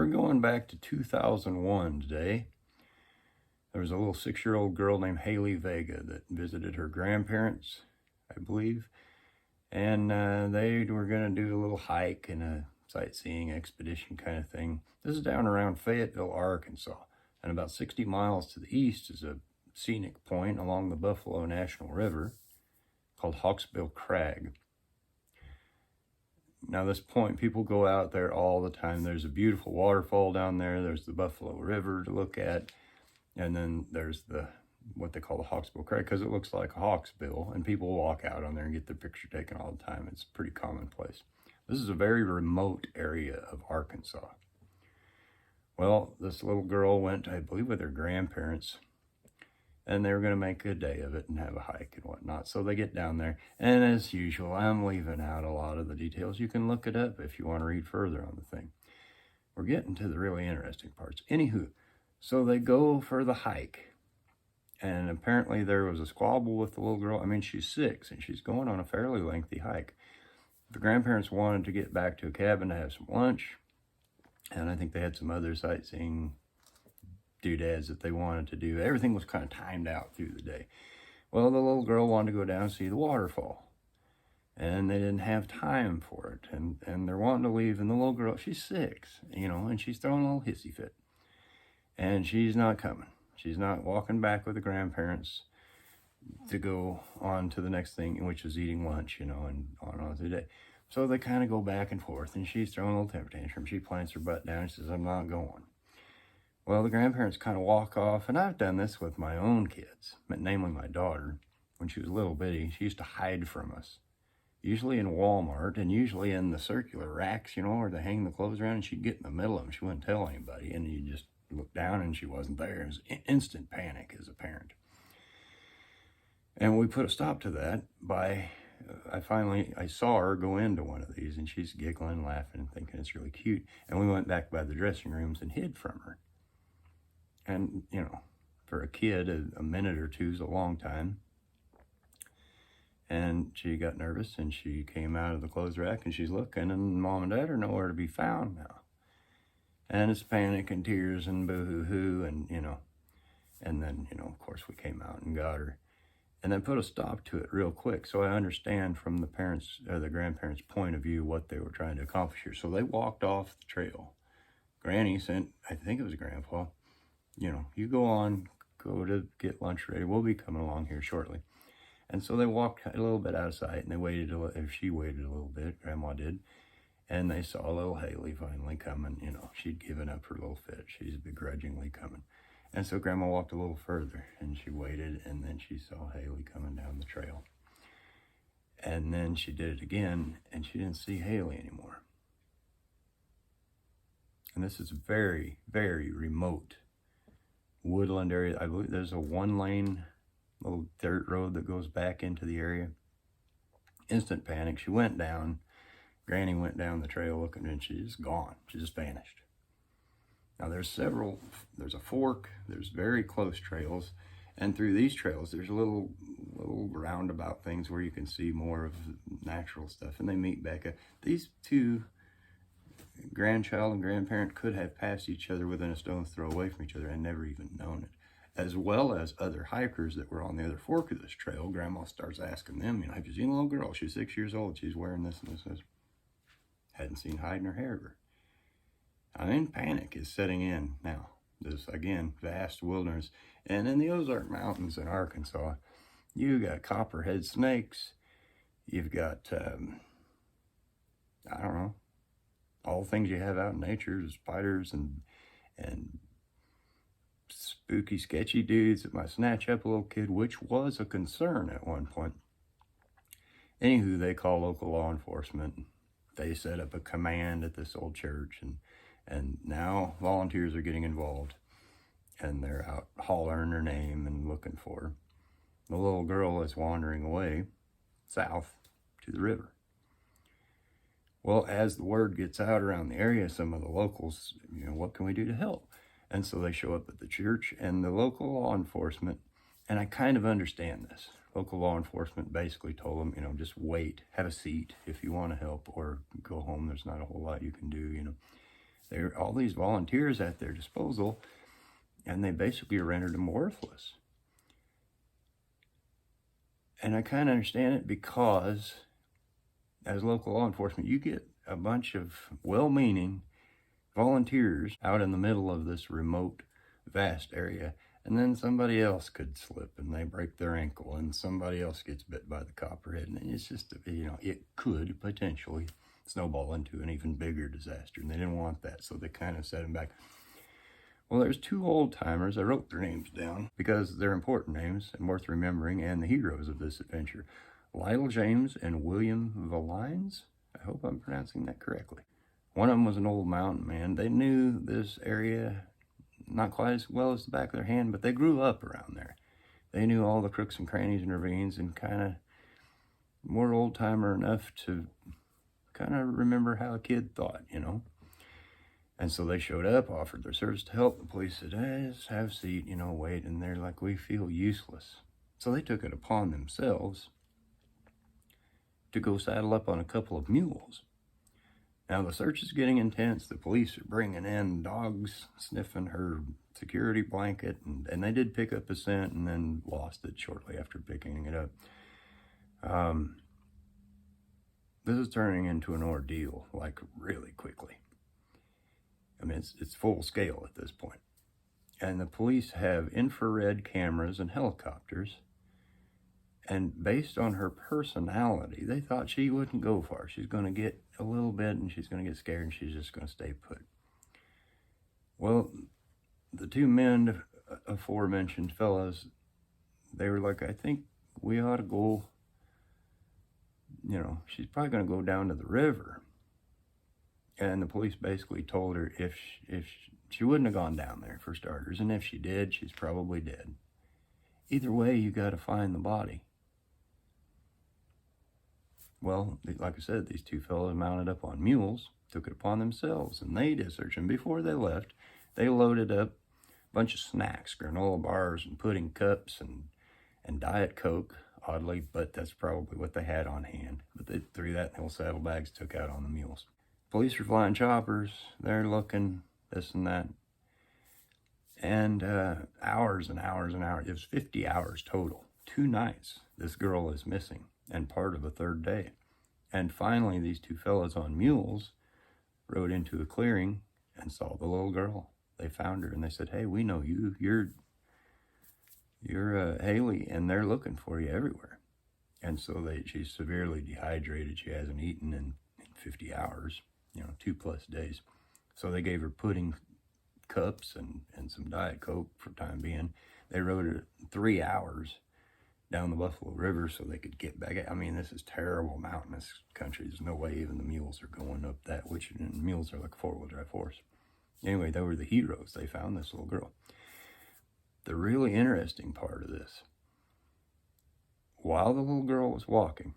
We're going back to 2001 today. There was a little 6-year-old girl named Haley Zega that visited her grandparents, I believe. And they were going to do a little hike and a sightseeing expedition kind of thing. This is down around Fayetteville, Arkansas. And about 60 miles to the east is a scenic point along the Buffalo National River called Hawksbill Crag. Now this point, people go out there all the time. There's a beautiful waterfall down there. There's the Buffalo River to look at. And then there's what they call the Hawksbill Crag, because it looks like a hawk's bill, and people walk out on there and get their picture taken all the time. It's pretty commonplace. This is a very remote area of Arkansas. Well, this little girl went, I believe, with her grandparents, and they were going to make a day of it and have a hike and whatnot. So they get down there, and as usual, I'm leaving out a lot of the details. You can look it up if you want to read further on the thing. We're getting to the really interesting parts. Anywho, so they go for the hike. And apparently there was a squabble with the little girl. I mean, she's 6 and she's going on a fairly lengthy hike. The grandparents wanted to get back to a cabin to have some lunch. And I think they had some other sightseeing doodads that they wanted to do. Everything was kind of timed out through the day. Well, the little girl wanted to go down and see the waterfall. And they didn't have time for it. And they're wanting to leave. And the little girl, she's 6, and she's throwing a little hissy fit. And she's not coming. She's not walking back with the grandparents to go on to the next thing, which is eating lunch, and on through the day. So they kind of go back and forth, and she's throwing a little temper tantrum. She plants her butt down and says, I'm not going. Well, the grandparents kind of walk off, and I've done this with my own kids, namely my daughter. When she was a little bitty, she used to hide from us, usually in Walmart, and usually in the circular racks, where they hang the clothes around, and she'd get in the middle of them. She wouldn't tell anybody, and you just looked down and she wasn't there. It was instant panic as a parent. And we put a stop to that by, I saw her go into one of these, and she's giggling, laughing, and thinking it's really cute. And we went back by the dressing rooms and hid from her. And, for a kid, a minute or two is a long time. And she got nervous, and she came out of the clothes rack, and she's looking, and Mom and Dad are nowhere to be found now. And it's panic and tears and boo-hoo-hoo, and then, of course, we came out and got her. And then put a stop to it real quick. So I understand from the the grandparents' point of view what they were trying to accomplish here. So they walked off the trail. Granny sent, I think it was Grandpa, you go to get lunch ready. We'll be coming along here shortly. And so they walked a little bit out of sight, and they waited, she waited a little bit, Grandma did. And they saw little Haley finally coming. She'd given up her little fit. She's begrudgingly coming. And so Grandma walked a little further, and she waited, and then she saw Haley coming down the trail. And then she did it again, and she didn't see Haley anymore. And this is very, very remote woodland area. I believe there's a 1-lane little dirt road that goes back into the area. Instant panic. She went down. Granny went down the trail looking, and she's just gone. She just vanished. Now there's a fork, there's very close trails, and through these trails there's little roundabout things where you can see more of natural stuff, and they meet back up. These two, grandchild and grandparent, could have passed each other within a stone's throw away from each other and never even known it, as well as other hikers that were on the other fork of this trail. Grandma starts asking them, have you seen a little girl? She's 6 years old. She's wearing this and this. Hadn't seen hide nor hair of her. I mean, panic is setting in now. This, again, vast wilderness. And in the Ozark Mountains in Arkansas, you got copperhead snakes. You've got, all the things you have out in nature, spiders and spooky, sketchy dudes that might snatch up a little kid, which was a concern at one point. Anywho, they call local law enforcement. They set up a command at this old church, and now volunteers are getting involved, and they're out hollering her name and looking for her. The little girl is wandering away south to the river. Well, as the word gets out around the area, some of the locals, what can we do to help? And so they show up at the church, and the local law enforcement, and I kind of understand this. Local law enforcement basically told them, just wait, have a seat if you want to help, or go home. There's not a whole lot you can do, They're all these volunteers at their disposal, and they basically rendered them worthless. And I kind of understand it because, as local law enforcement, you get a bunch of well-meaning volunteers out in the middle of this remote, vast area, and then somebody else could slip and they break their ankle, and somebody else gets bit by the copperhead, and it's just, it could potentially snowball into an even bigger disaster, and they didn't want that, so they kind of set them back. Well, there's two old-timers. I wrote their names down because they're important names and worth remembering, and the heroes of this adventure. Lyle James and William Valines. I hope I'm pronouncing that correctly. One of them was an old mountain man. They knew this area not quite as well as the back of their hand, but they grew up around there. They knew all the crooks and crannies and ravines, and kind of more old-timer enough to kind of remember how a kid thought, And so they showed up, offered their service to help. The police said, hey, just have a seat, wait. And they're like, we feel useless. So they took it upon themselves to go saddle up on a couple of mules. Now the search is getting intense. The police are bringing in dogs, sniffing her security blanket, and they did pick up a scent and then lost it shortly after picking it up. This is turning into an ordeal, like really quickly. I mean, it's full scale at this point. And the police have infrared cameras and helicopters. And based on her personality, they thought she wouldn't go far. She's going to get a little bit and she's going to get scared and she's just going to stay put. Well, the two men, aforementioned fellas, they were like, I think we ought to go, she's probably going to go down to the river. And the police basically told her if she wouldn't have gone down there, for starters, and if she did, she's probably dead. Either way, you got to find the body. Well, like I said, these two fellows mounted up on mules, took it upon themselves, and they did search. And before they left, they loaded up a bunch of snacks, granola bars and pudding cups and Diet Coke, oddly, but that's probably what they had on hand. But they threw that in little saddlebags, took out on the mules. Police are flying choppers. They're looking, this and that. And hours and hours and hours. It was 50 hours total. 2 nights this girl is missing, and part of the third day. And finally, these two fellows on mules rode into a clearing and saw the little girl. They found her, and they said, hey, we know you. You're Haley, and they're looking for you everywhere. And so she's severely dehydrated. She hasn't eaten in 50 hours. 2+ days. So they gave her pudding cups and some Diet Coke for time being. They rode 3 hours down the Buffalo River so they could get back. I mean, this is terrible mountainous country. There's no way even the mules are going up that, which mules are like a 4-wheel drive horse. Anyway, they were the heroes. They found this little girl. The really interesting part of this, while the little girl was walking,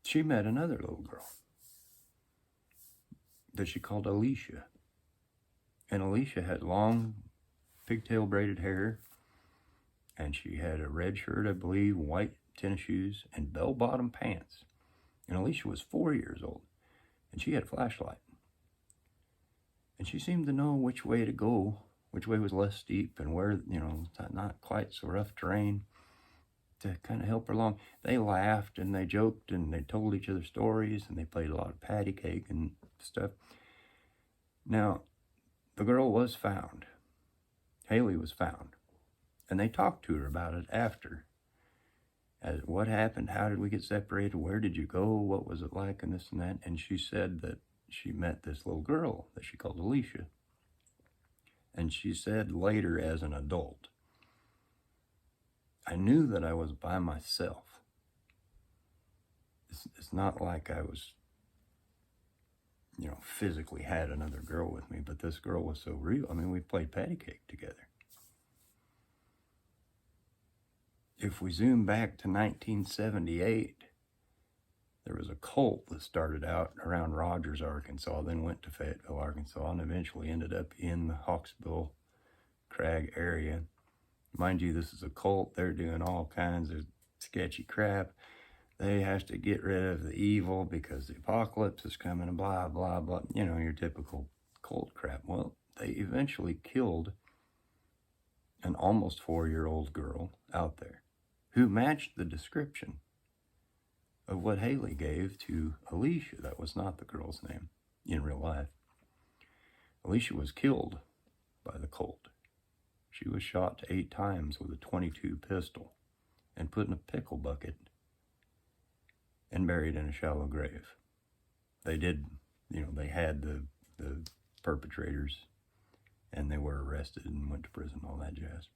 she met another little girl that she called Alicia. And Alicia had long pigtail braided hair, and she had a red shirt, I believe, white tennis shoes, and bell-bottom pants. And Alicia was 4 years old, and she had a flashlight. And she seemed to know which way to go, which way was less steep, and where, not quite so rough terrain, to kind of help her along. They laughed, and they joked, and they told each other stories, and they played a lot of patty cake and stuff. Now, the girl was found. Haley was found. And they talked to her about it after. As what happened? How did we get separated? Where did you go? What was it like? And this and that. And she said that she met this little girl that she called Alicia. And she said later, as an adult, I knew that I was by myself. It's not like I was, physically had another girl with me, but this girl was so real. I mean, we played patty cake together. If we zoom back to 1978, there was a cult that started out around Rogers, Arkansas, then went to Fayetteville, Arkansas, and eventually ended up in the Hawksbill Crag area. Mind you, this is a cult. They're doing all kinds of sketchy crap. They have to get rid of the evil because the apocalypse is coming and blah, blah, blah. You know, your typical cult crap. Well, they eventually killed an almost 4-year-old girl out there who matched the description of what Haley gave to Alicia. That was not the girl's name in real life. Alicia was killed by the cult. She was shot 8 times with a .22 pistol and put in a pickle bucket and buried in a shallow grave. They did, they had the perpetrators, and they were arrested and went to prison, all that jazz.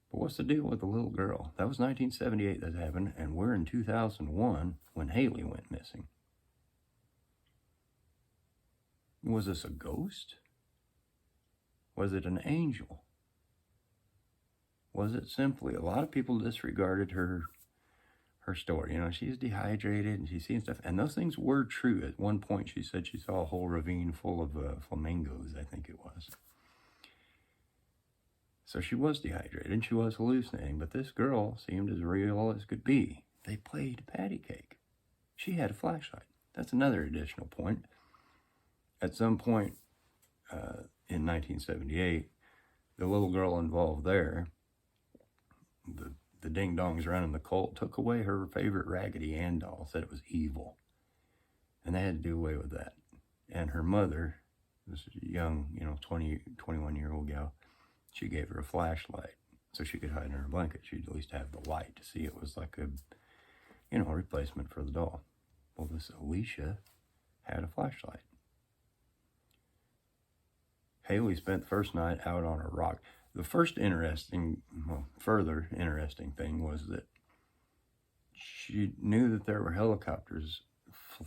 But what's the deal with the little girl? That was 1978 that happened, and we're in 2001 when Haley went missing. Was this a ghost? Was it an angel? Was it simply, a lot of people disregarded her story. She's dehydrated and she's seen stuff, and those things were true. At one point she said she saw a whole ravine full of flamingos, I think it was. So she was dehydrated and she was hallucinating, but this girl seemed as real as could be. They played patty cake. She had a flashlight. That's another additional point. At some point in 1978, the little girl involved there, the ding-dongs running the cult, took away her favorite Raggedy Ann doll, said it was evil. And they had to do away with that. And her mother, this young, 20, 21-year-old gal, she gave her a flashlight so she could hide in her blanket. She'd at least have the light to see. It was like a, replacement for the doll. Well, this Alicia had a flashlight. Haley spent the first night out on a rock. The first further interesting thing was that she knew that there were helicopters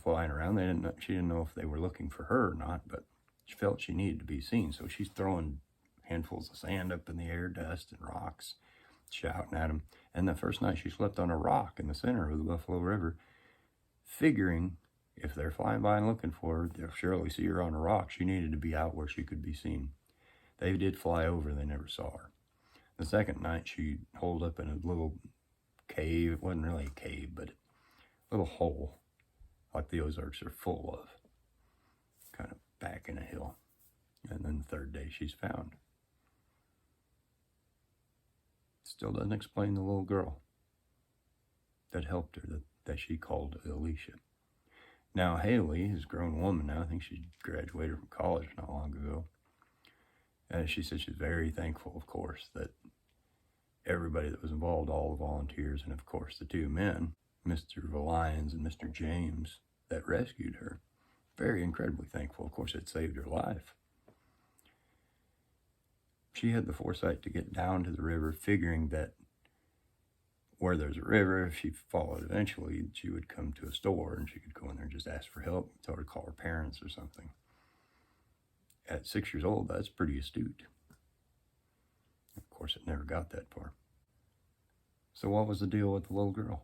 flying around. She didn't know if they were looking for her or not, but she felt she needed to be seen. So she's throwing handfuls of sand up in the air, dust and rocks, shouting at them. And the first night she slept on a rock in the center of the Buffalo River, figuring if they're flying by and looking for her, they'll surely see her on a rock. She needed to be out where she could be seen. They did fly over, they never saw her. The second night, she holed up in a little cave. It wasn't really a cave, but a little hole, like the Ozarks are full of, kind of back in a hill. And then the third day, she's found. Still doesn't explain the little girl that helped her, that she called Alicia. Now, Haley is a grown woman now. I think she graduated from college not long ago. And she said she's very thankful, of course, that everybody that was involved, all the volunteers, and of course the 2 men, Mr. Lyons and Mr. James, that rescued her. Very incredibly thankful. Of course, it saved her life. She had the foresight to get down to the river, figuring that where there's a river, if she followed eventually, she would come to a store and she could go in there and just ask for help, tell her to call her parents or something. At 6 years old, that's pretty astute. Of course, it never got that far. So what was the deal with the little girl?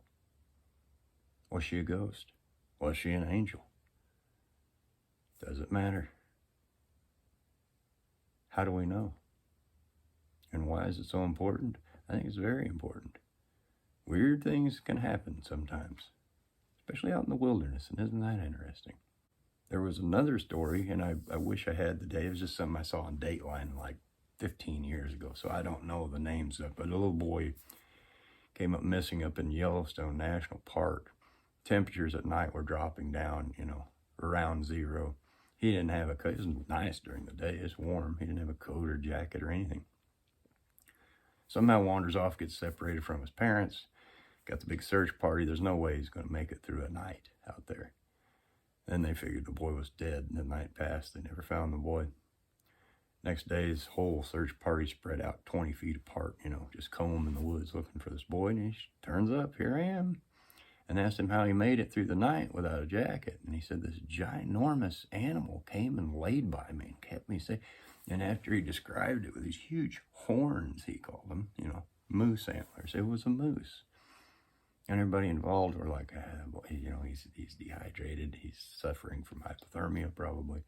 Was she a ghost? Was she an angel? Does it matter? How do we know? And why is it so important? I think it's very important. Weird things can happen sometimes, especially out in the wilderness, and isn't that interesting? There was another story, and I wish I had the date. It was just something I saw on Dateline like 15 years ago, so I don't know the names of it. But a little boy came up missing up in Yellowstone National Park. Temperatures at night were dropping down, around zero. He didn't have a coat. It was nice during the day. It's warm. He didn't have a coat or jacket or anything. Somehow wanders off, gets separated from his parents, got the big search party. There's no way he's going to make it through a night out there. Then they figured the boy was dead, and the night passed. They never found the boy. Next day, his whole search party spread out 20 feet apart, just comb in the woods looking for this boy. And he turns up, here I am, and asked him how he made it through the night without a jacket. And he said this ginormous animal came and laid by me and kept me safe. And after he described it with these huge horns, he called them, moose antlers, it was a moose. And everybody involved were like, he's dehydrated. He's suffering from hypothermia, probably.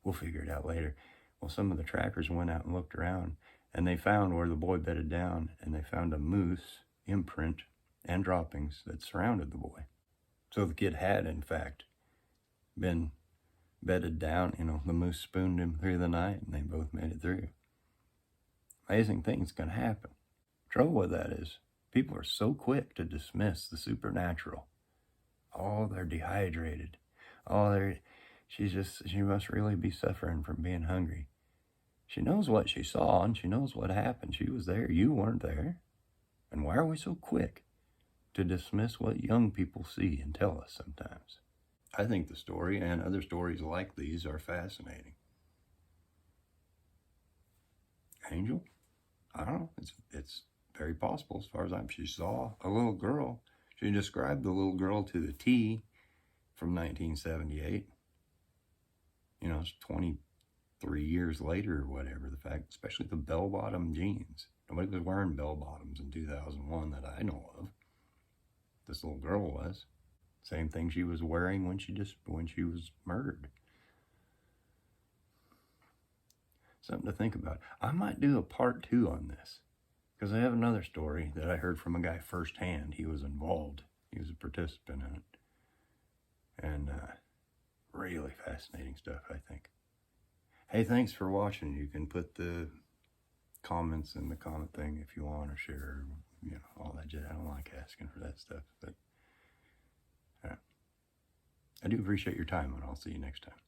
We'll figure it out later. Well, some of the trackers went out and looked around, and they found where the boy bedded down, and they found a moose imprint and droppings that surrounded the boy. So the kid had, in fact, been bedded down. The moose spooned him through the night, and they both made it through. Amazing things can happen. Trouble with that is people are so quick to dismiss the supernatural. Oh, they're dehydrated. Oh, she must really be suffering from being hungry. She knows what she saw, and she knows what happened. She was there. You weren't there. And why are we so quick to dismiss what young people see and tell us sometimes? I think the story and other stories like these are fascinating. Angel? I don't know. It's very possible as far as she saw a little girl. She described the little girl to the T from 1978. It's 23 years later or whatever. The fact, especially the bell-bottom jeans. Nobody was wearing bell-bottoms in 2001 that I know of. This little girl was. Same thing she was wearing when she was murdered. Something to think about. I might do a part 2 on this, because I have another story that I heard from a guy firsthand. He was involved. He was a participant in it. And really fascinating stuff, I think. Hey, thanks for watching. You can put the comments in the comment thing if you want, or share, all that jazz. I don't like asking for that stuff, but I do appreciate your time, and I'll see you next time.